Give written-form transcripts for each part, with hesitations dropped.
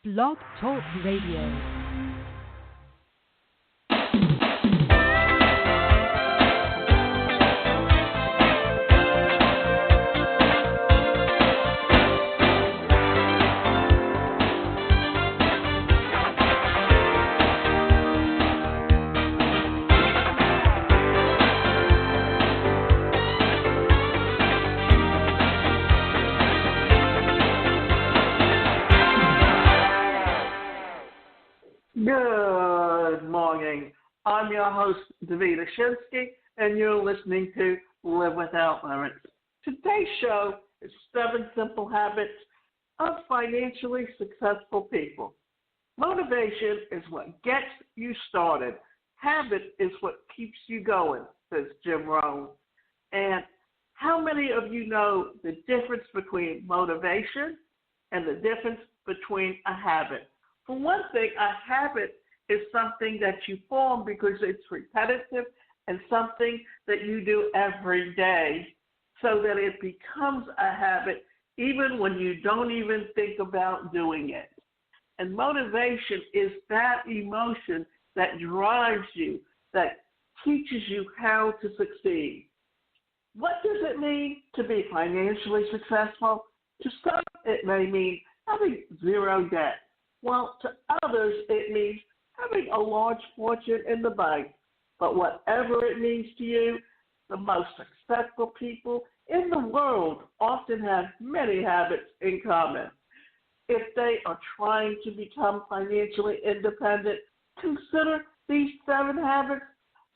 Blog Talk Radio. Good morning. I'm your host, Davida Shinsky, and you're listening to Live Without Limits. Today's show is 7 Simple Habits of Financially Successful People. Motivation is what gets you started. Habit is what keeps you going, says Jim Rohn. And how many of you know the difference between motivation and the difference between a habit? For one thing, a habit is something that you form because it's repetitive and something that you do every day so that it becomes a habit even when you don't even think about doing it. And motivation is that emotion that drives you, that teaches you how to succeed. What does it mean to be financially successful? To some, it may mean having zero debt. Well, to others, it means having a large fortune in the bank. But whatever it means to you, the most successful people in the world often have many habits in common. If they are trying to become financially independent, consider these 7 habits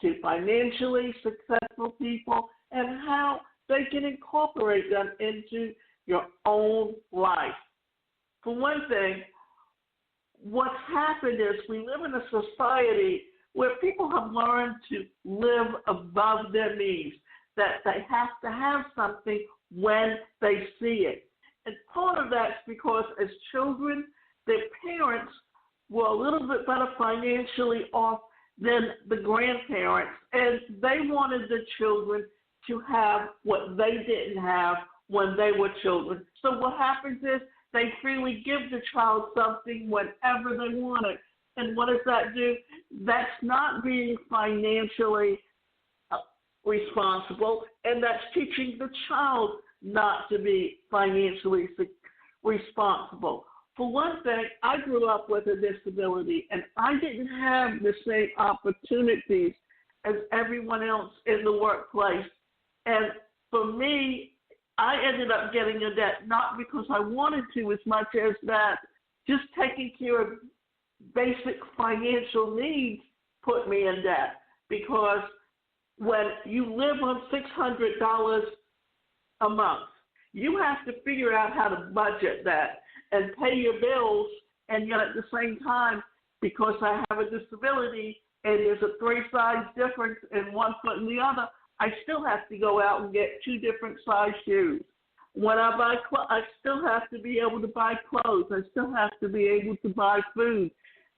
to financially successful people and how they can incorporate them into your own life. For one thing, what's happened is we live in a society where people have learned to live above their means, that they have to have something when they see it. And part of that's because as children, their parents were a little bit better financially off than the grandparents, and they wanted the children to have what they didn't have when they were children. So what happens is they freely give the child something whenever they want it. And what does that do? That's not being financially responsible, and that's teaching the child not to be financially responsible. For one thing, I grew up with a disability, and I didn't have the same opportunities as everyone else in the workplace. And for me, I ended up getting in debt not because I wanted to as much as that just taking care of basic financial needs put me in debt, because when you live on $600 a month, you have to figure out how to budget that and pay your bills, and yet at the same time, because I have a disability and there's a 3-size difference in one foot and the other, I still have to go out and get 2 different size shoes. When I buy clothes, I still have to be able to buy clothes. I still have to be able to buy food.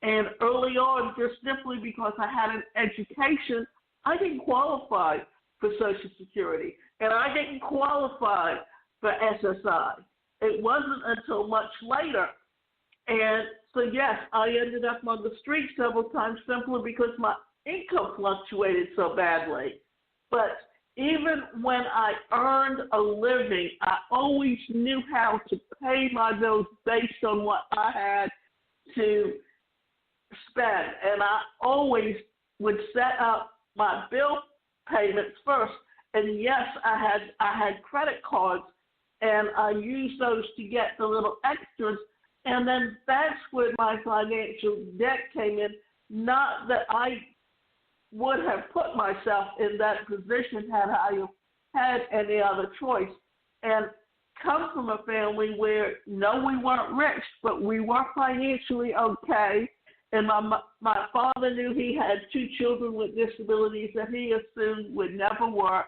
And early on, just simply because I had an education, I didn't qualify for Social Security, and I didn't qualify for SSI. It wasn't until much later. And so, yes, I ended up on the street several times simply because my income fluctuated so badly. But even when I earned a living, I always knew how to pay my bills based on what I had to spend. And I always would set up my bill payments first. And yes, I had credit cards, and I used those to get the little extras. And then that's where my financial debt came in. Not that I would have put myself in that position had I had any other choice. And come from a family where, no, we weren't rich, but we were financially okay. And my father knew he had 2 children with disabilities that he assumed would never work,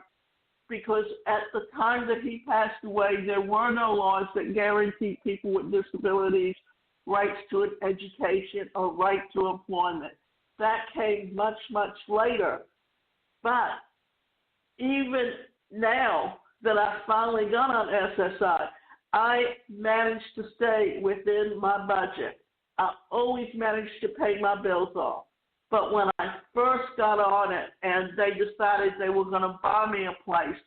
because at the time that he passed away, there were no laws that guaranteed people with disabilities rights to an education or right to employment. That came much, much later. But even now that I finally got on SSI, I managed to stay within my budget. I always managed to pay my bills off. But when I first got on it and they decided they were going to buy me a place,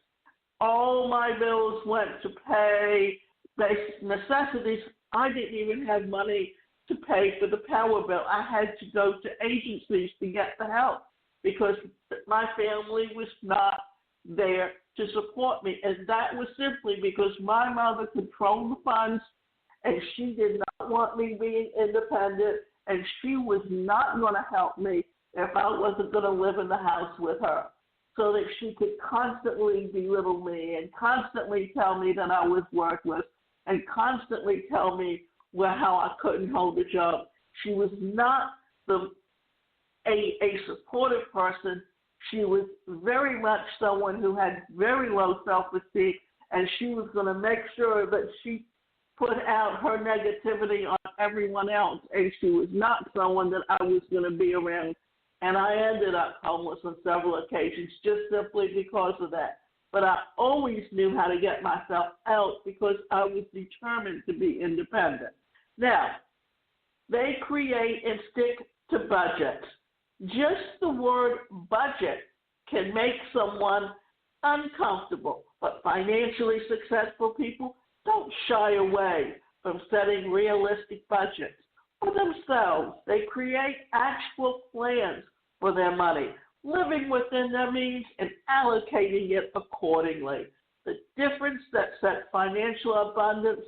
all my bills went to pay basic necessities. I didn't even have money to pay for the power bill. I had to go to agencies to get the help because my family was not there to support me. And that was simply because my mother controlled the funds and she did not want me being independent, and she was not going to help me if I wasn't going to live in the house with her, so that she could constantly belittle me and constantly tell me that I was worthless and constantly tell me how I couldn't hold a job. She was not a supportive person. She was very much someone who had very low self-esteem, and she was going to make sure that she put out her negativity on everyone else, and she was not someone that I was going to be around. And I ended up homeless on several occasions just simply because of that. But I always knew how to get myself out because I was determined to be independent. Now, they create and stick to budgets. Just the word budget can make someone uncomfortable, but financially successful people don't shy away from setting realistic budgets for themselves. They create actual plans for their money, living within their means and allocating it accordingly. The difference that sets financial abundance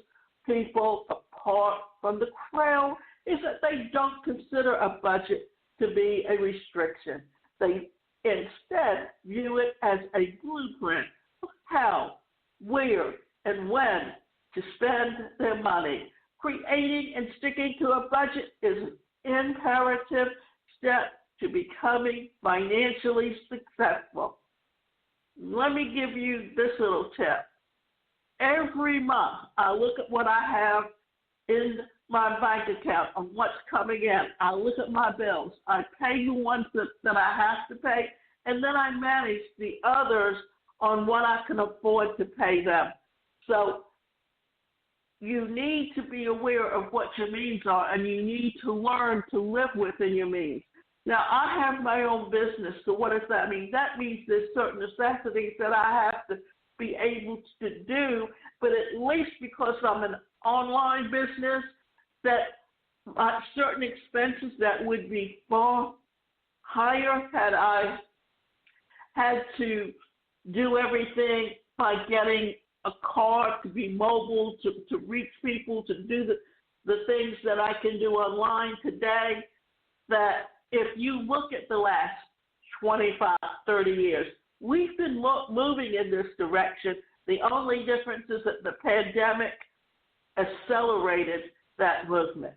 people apart from the crowd is that they don't consider a budget to be a restriction. They instead view it as a blueprint of how, where, and when to spend their money. Creating and sticking to a budget is an imperative step to becoming financially successful. Let me give you this little tip. Every month, I look at what I have in my bank account and what's coming in. I look at my bills. I pay the ones that I have to pay, and then I manage the others on what I can afford to pay them. So you need to be aware of what your means are, and you need to learn to live within your means. Now, I have my own business, so what does that mean? That means there's certain necessities that I have to be able to do, but at least because I'm an online business, that certain expenses that would be far higher had I had to do everything by getting a car to be mobile, to reach people, to do the things that I can do online today, that if you look at the last 25, 30 years, we've been moving in this direction. The only difference is that the pandemic accelerated that movement.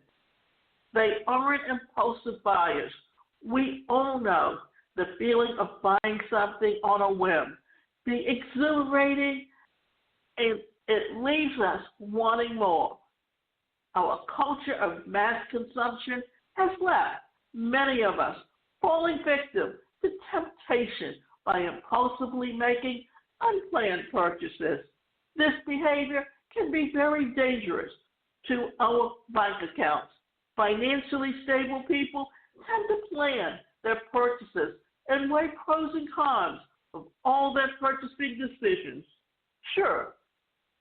They aren't impulsive buyers. We all know the feeling of buying something on a whim. The exhilarating, it leaves us wanting more. Our culture of mass consumption has left many of us falling victim to temptation by impulsively making unplanned purchases. This behavior can be very dangerous to our bank accounts. Financially stable people tend to plan their purchases and weigh pros and cons of all their purchasing decisions. Sure,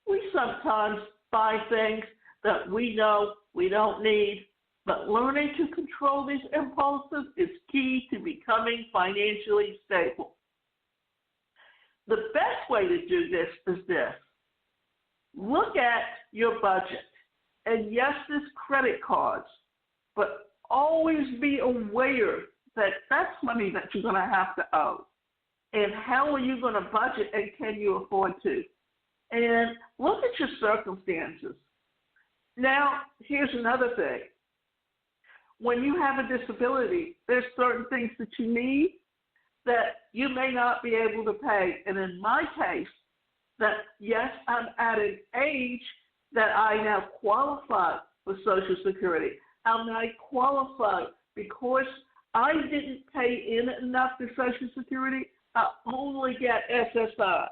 we sometimes buy things that we know we don't need, but learning to control these impulses is key to becoming financially stable. The best way to do this is this. Look at your budget. And yes, there's credit cards, but always be aware that that's money that you're going to have to owe. And how are you going to budget, and can you afford to? And look at your circumstances. Now, here's another thing. When you have a disability, there's certain things that you need that you may not be able to pay. And in my case, that yes, I'm at an age that I now qualify for Social Security. And I qualify because I didn't pay in enough to Social Security. I only get SSI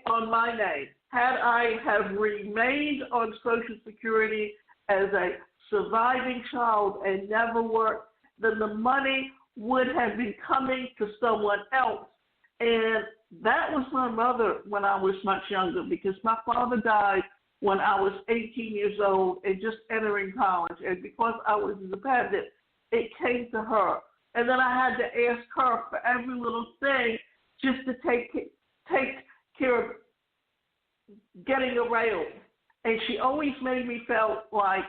on my name. Had I have remained on Social Security as a surviving child and never worked, then the money would have been coming to someone else. And that was my mother when I was much younger, because my father died when I was 18 years old and just entering college. And because I was independent, it came to her. And then I had to ask her for every little thing just to take care of getting around. And she always made me feel like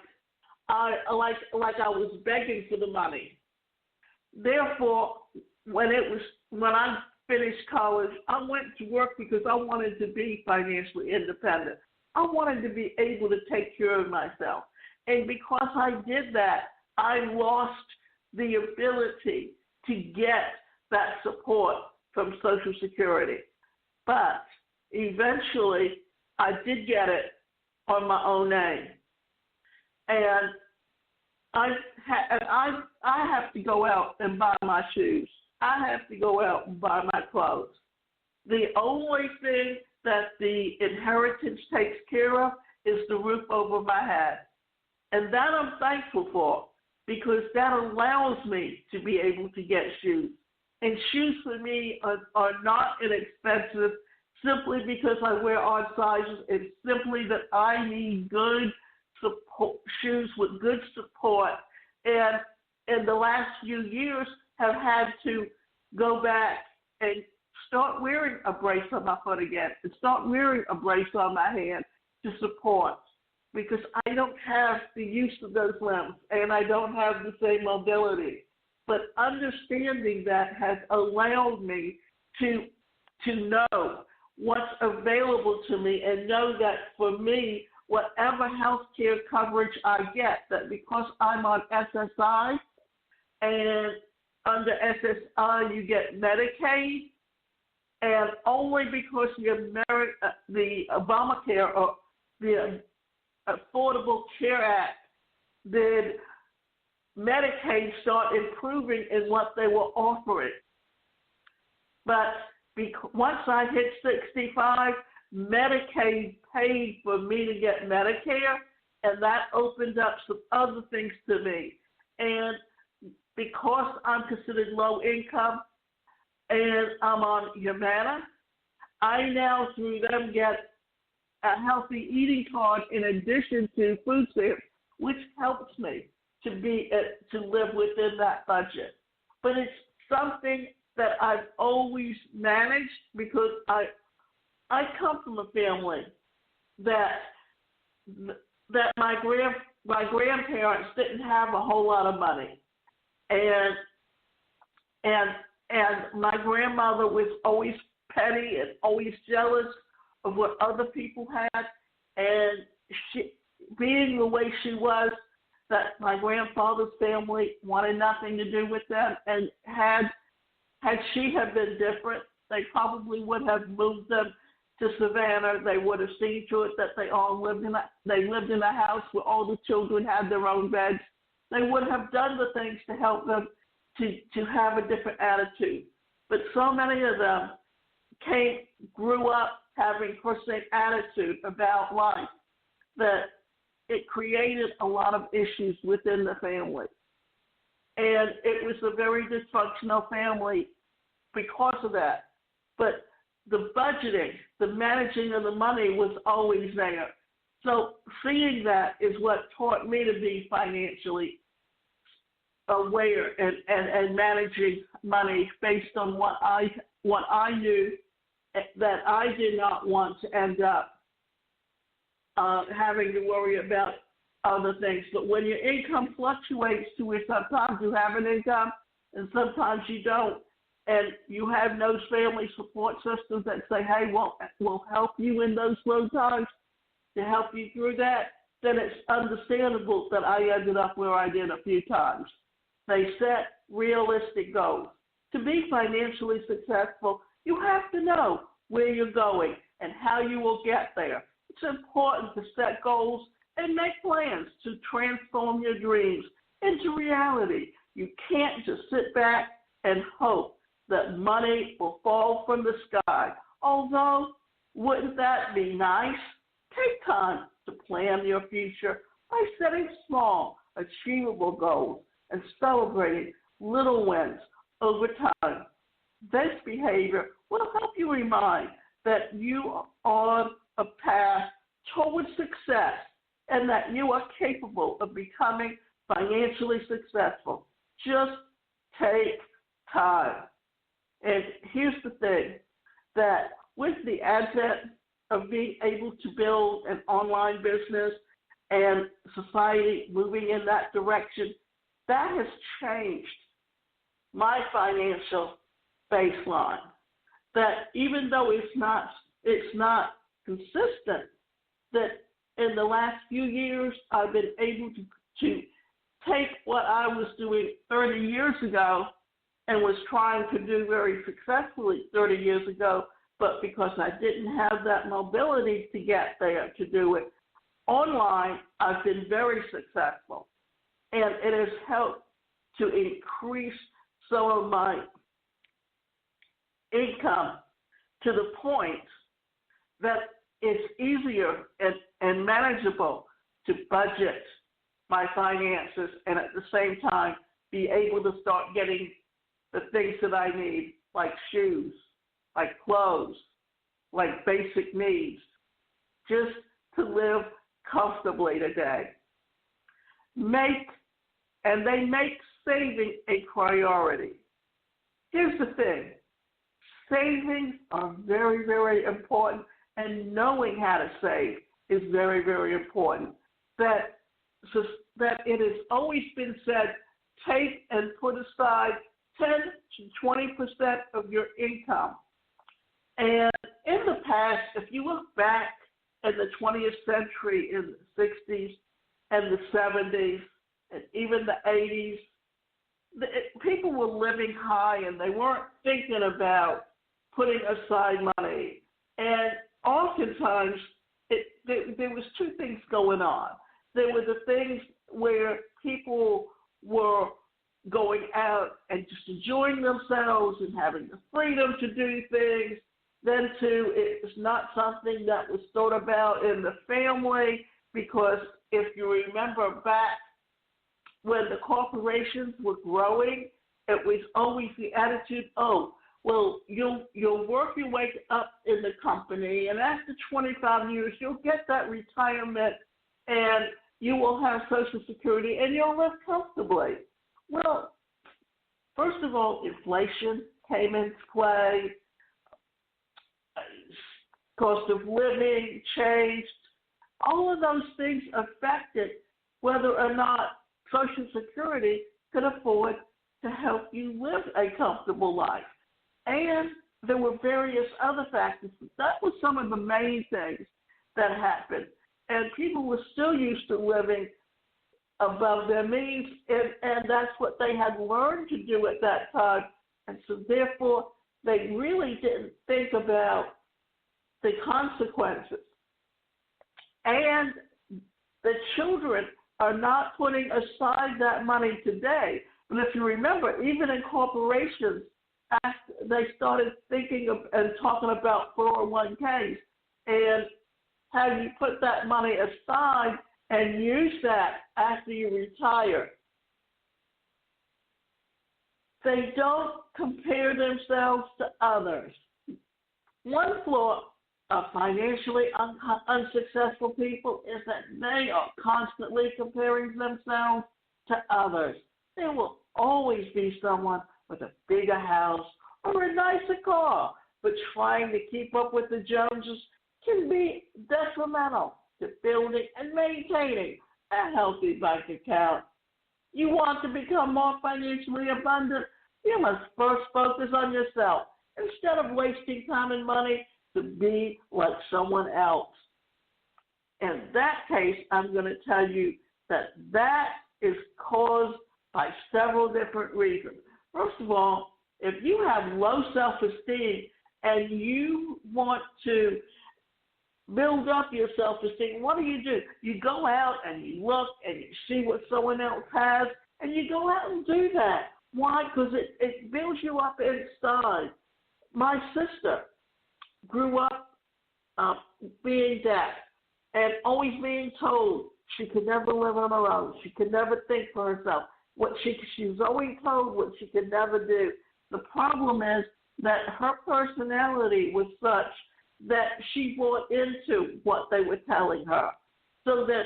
I was begging for the money. Therefore, when I finished college, I went to work because I wanted to be financially independent. I wanted to be able to take care of myself. And because I did that, I lost the ability to get that support from Social Security. But eventually, I did get it on my own name. And I have to go out and buy my shoes. I have to go out and buy my clothes. The only thing that the inheritance takes care of is the roof over my head. And that I'm thankful for, because that allows me to be able to get shoes. And shoes for me are not inexpensive simply because I wear odd sizes. It's simply that I need good support, shoes with good support. And in the last few years, have had to go back and start wearing a brace on my foot again and start wearing a brace on my hand to support, because I don't have the use of those limbs and I don't have the same mobility. But understanding that has allowed me to know what's available to me and know that for me, whatever health care coverage I get, that because I'm on SSI, and under SSI you get Medicaid, and only because you have the Obamacare or the Affordable Care Act did Medicaid start improving in what they were offering. But once I hit 65, Medicaid paid for me to get Medicare, and that opened up some other things to me. And because I'm considered low income and I'm on Humana, I now through them get a healthy eating card in addition to food stamps, which helps me to live within that budget. But it's something that I've always managed because I come from a family that my grandparents didn't have a whole lot of money, and my grandmother was always petty and always jealous of what other people had, and she, being the way she was, that my grandfather's family wanted nothing to do with them, and had she have been different, they probably would have moved them to Savannah. They would have seen to it that they all lived in a house where all the children had their own beds. They would have done the things to help them to have a different attitude. But so many of them grew up having the same attitude about life that it created a lot of issues within the family. And it was a very dysfunctional family because of that. But the budgeting, the managing of the money was always there. So seeing that is what taught me to be financially aware and managing money based on what I knew that I did not want to end up having to worry about other things. But when your income fluctuates to where sometimes you have an income and sometimes you don't, and you have those family support systems that say, hey, we'll help you in those slow times to help you through that, then it's understandable that I ended up where I did a few times. They set realistic goals. To be financially successful, you have to know where you're going and how you will get there. It's important to set goals and make plans to transform your dreams into reality. You can't just sit back and hope that money will fall from the sky. Although, wouldn't that be nice? Take time to plan your future by setting small, achievable goals and celebrating little wins over time. This behavior will help you remind that you are on a path towards success and that you are capable of becoming financially successful. Just take time. And here's the thing, that with the advent of being able to build an online business and society moving in that direction, that has changed my financial baseline. That even though it's not consistent, that in the last few years I've been able to take what I was doing 30 years ago and was trying to do very successfully 30 years ago, but because I didn't have that mobility to get there to do it online, I've been very successful. And it has helped to increase some of my income to the point that it's easier and manageable to budget my finances and at the same time be able to start getting the things that I need, like shoes, like clothes, like basic needs, just to live comfortably today. They make saving a priority. Here's the thing. Savings are very, very important, and knowing how to save is very, very important. That it has always been said, take and put aside 10 to 20% of your income. And in the past, if you look back in the 20th century, in the 60s and the 70s and even the 80s, people were living high and they weren't thinking about putting aside money. And oftentimes, there was two things going on. There were the things where people were going out and just enjoying themselves and having the freedom to do things. Then, too, it was not something that was thought about in the family, because if you remember back when the corporations were growing, it was always the attitude, oh, well, you'll work your way up in the company, and after 25 years, you'll get that retirement, and you will have Social Security, and you'll live comfortably. Well, first of all, inflation came into play. Cost of living changed. All of those things affected whether or not Social Security could afford to help you live a comfortable life. And there were various other factors. That was some of the main things that happened. And people were still used to living above their means, and that's what they had learned to do at that time. And so therefore, they really didn't think about the consequences. And the children are not putting aside that money today. But if you remember, even in corporations, they started thinking of and talking about 401ks and have you put that money aside and use that after you retire. They don't compare themselves to others. One flaw of financially unsuccessful people is that they are constantly comparing themselves to others. There will always be someone with a bigger house or a nicer car, but trying to keep up with the Joneses can be detrimental to building and maintaining a healthy bank account. You want to become more financially abundant, you must first focus on yourself instead of wasting time and money to be like someone else. In that case, I'm going to tell you that is caused by several different reasons. First of all, if you have low self-esteem and you want to build up your self-esteem, what do? You go out and you look and you see what someone else has, and you go out and do that. Why? Because it builds you up inside. My sister grew up being deaf and always being told She could never live on her own. She could never think for herself. She was always told what she could never do. The problem is that her personality was such that she bought into what they were telling her, so that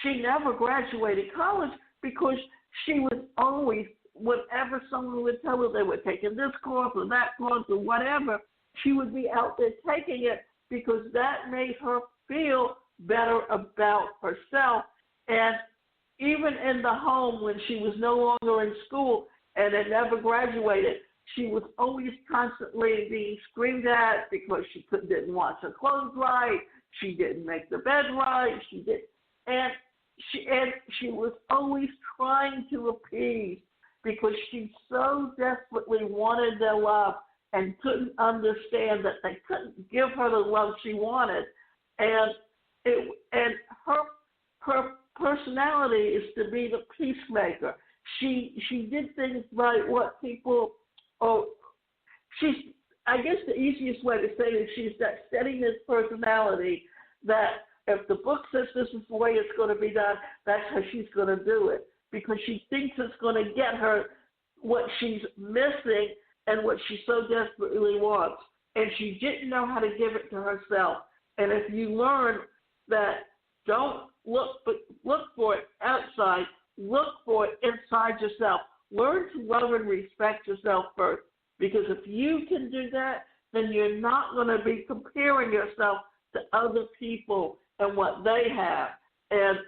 she never graduated college because she was always, whatever someone would tell her, they were taking this course or that course or whatever, she would be out there taking it because that made her feel better about herself. And even in the home, when she was no longer in school and had never graduated, she was always constantly being screamed at because she didn't wash her clothes right, she didn't make the bed right, and she was always trying to appease because she so desperately wanted their love and couldn't understand that they couldn't give her the love she wanted. And her personality is to be the peacemaker. She did things by what people, I guess the easiest way to say it is she's that steadiness personality that if the book says this is the way it's going to be done, that's how she's going to do it, because she thinks it's going to get her what she's missing and what she so desperately wants. And she didn't know how to give it to herself. And if you learn that don't look for it outside, look for it inside yourself. Learn to love and respect yourself first, because if you can do that, then you're not going to be comparing yourself to other people and what they have and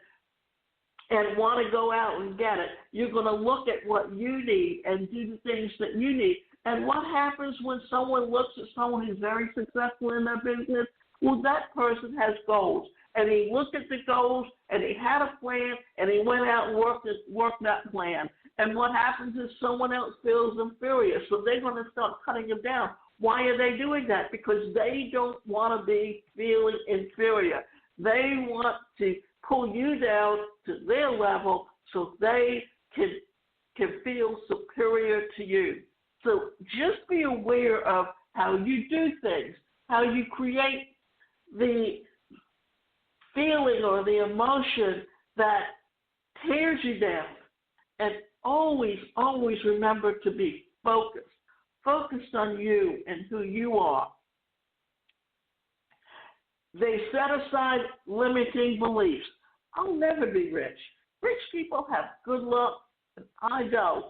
want to go out and get it. You're going to look at what you need and do the things that you need. And what happens when someone looks at someone who's very successful in their business? Well, that person has goals. And he looked at the goals, and he had a plan, and he went out and worked that plan. And what happens is someone else feels inferior, so they're going to start cutting him down. Why are they doing that? Because they don't want to be feeling inferior. They want to pull you down to their level so they can feel superior to you. So just be aware of how you do things, how you create the feeling or the emotion that tears you down. And always, always remember to be focused on you and who you are. They set aside limiting beliefs. I'll never be rich. Rich people have good luck, and I don't.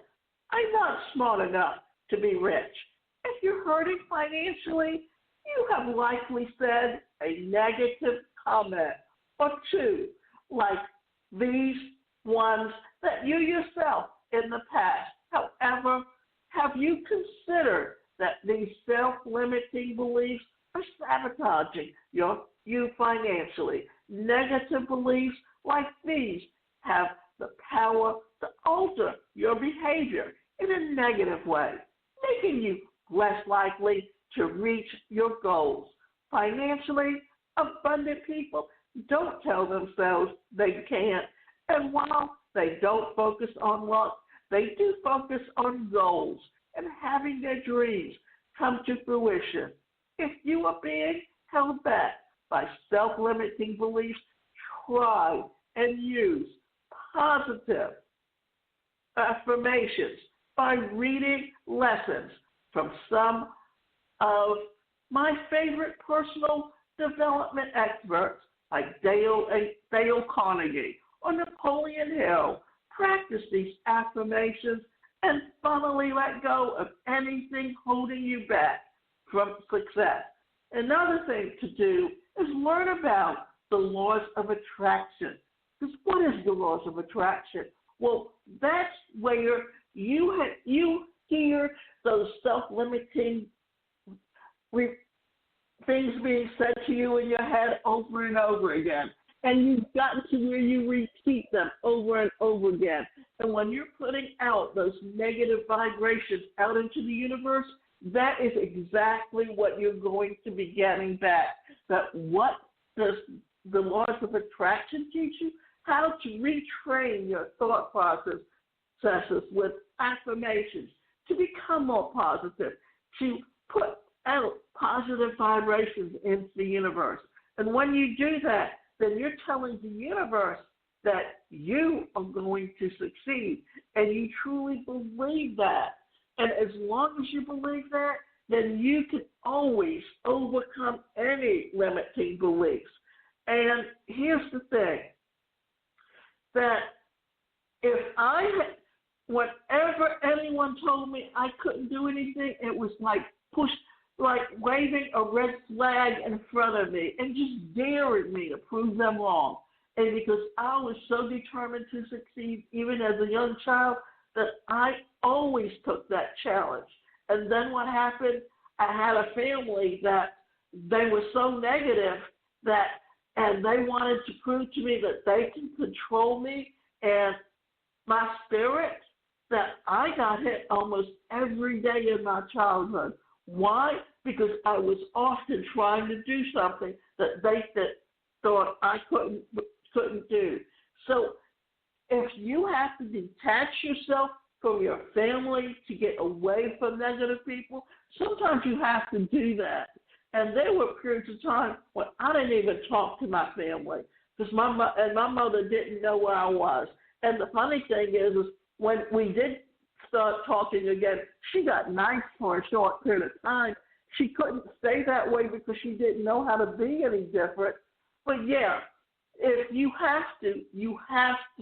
I'm not smart enough to be rich. If you're hurting financially, you have likely said a negative comment or two, like these ones that you yourself in the past. However, have you considered that these self-limiting beliefs are sabotaging you financially? Negative beliefs like these have the power to alter your behavior in a negative way, making you less likely to reach your goals. Financially abundant people don't tell themselves they can't, and while they don't focus on luck, they do focus on goals and having their dreams come to fruition. If you are being held back by self-limiting beliefs, try and use positive affirmations by reading lessons from some of my favorite personal development experts like Dale Carnegie or Napoleon Hill. Practice these affirmations and finally let go of anything holding you back from success. Another thing to do is learn about the laws of attraction. Because what is the laws of attraction? Well, that's where you hear those self-limiting things being said to you in your head over and over again. And you've gotten to where you repeat them over and over again. And when you're putting out those negative vibrations out into the universe, that is exactly what you're going to be getting back. But what does the laws of attraction teach you? How to retrain your thought processes with affirmations to become more positive, to put out positive vibrations into the universe. And when you do that, then you're telling the universe that you are going to succeed, and you truly believe that. And as long as you believe that, then you can always overcome any limiting beliefs. And here's the thing, that whenever anyone told me I couldn't do anything, it was like waving a red flag in front of me and just daring me to prove them wrong. And because I was so determined to succeed, even as a young child, that I always took that challenge. And then what happened, I had a family that they were so negative and they wanted to prove to me that they can control me and my spirit, that I got hit almost every day in my childhood. Why? Because I was often trying to do something that they thought I couldn't do. So if you have to detach yourself from your family to get away from negative people, sometimes you have to do that. And there were periods of time when I didn't even talk to my family because my mother didn't know where I was. And the funny thing is when we did start talking again, she got nice for a short period of time. She couldn't stay that way because she didn't know how to be any different. But yeah, if you have to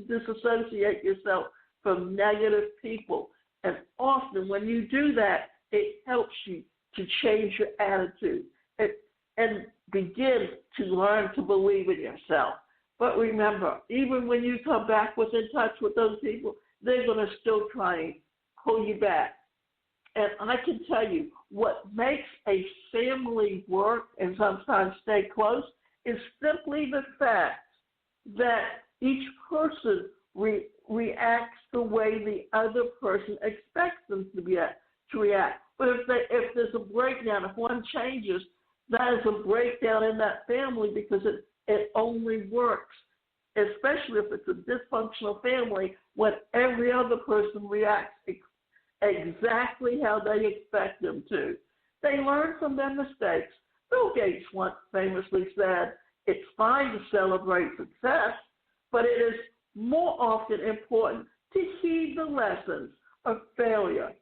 disassociate yourself from negative people. And often when you do that, it helps you to change your attitude and begin to learn to believe in yourself. But remember, even when you come back in touch with those people, they're going to still try and pull you back. And I can tell you, what makes a family work and sometimes stay close is simply the fact that each person reacts the way the other person expects them to react. But if there's a breakdown, if one changes, that is a breakdown in that family because it only works, especially if it's a dysfunctional family, when every other person reacts exactly how they expect them to. They learn from their mistakes. Bill Gates once famously said, "It's fine to celebrate success, but it is more often important to heed the lessons of failure."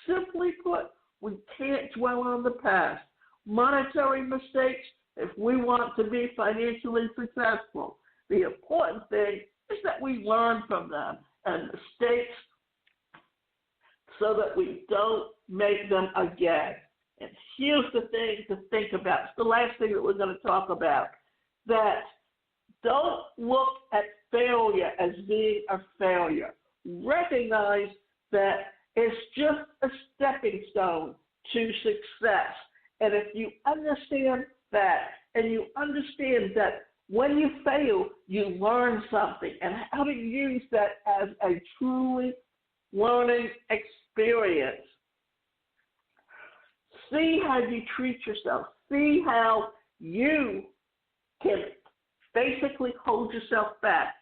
Simply put, we can't dwell on the past. Monetary mistakes, if we want to be financially successful, the important thing is that we learn from them and mistakes so that we don't make them again. And here's the thing to think about. It's the last thing that we're going to talk about, that don't look at failure as being a failure. Recognize that it's just a stepping stone to success. And if you understand that, and you understand that when you fail, you learn something, and how to use that as a truly learning experience. See how you treat yourself. See how you can basically hold yourself back.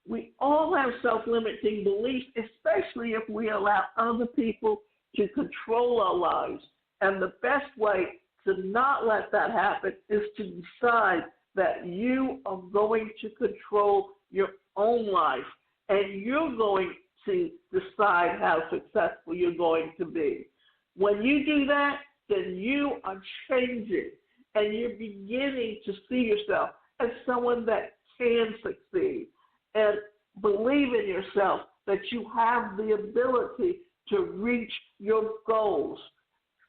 We all have self-limiting beliefs, especially if we allow other people to control our lives. And the best way to not let that happen is to decide that you are going to control your own life, and you're going to decide how successful you're going to be. When you do that, then you are changing, and you're beginning to see yourself as someone that can succeed, and believe in yourself that you have the ability to reach your goals.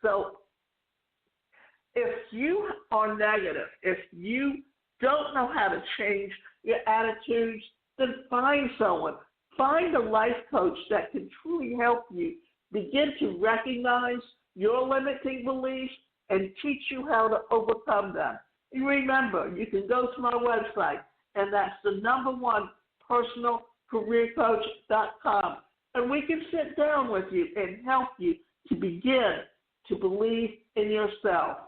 So if you are negative, if you don't know how to change your attitudes, then find someone. Find a life coach that can truly help you begin to recognize your limiting beliefs and teach you how to overcome them. And remember, you can go to my website, and that's the #1 personalcareercoach.com, and we can sit down with you and help you to begin to believe in yourself.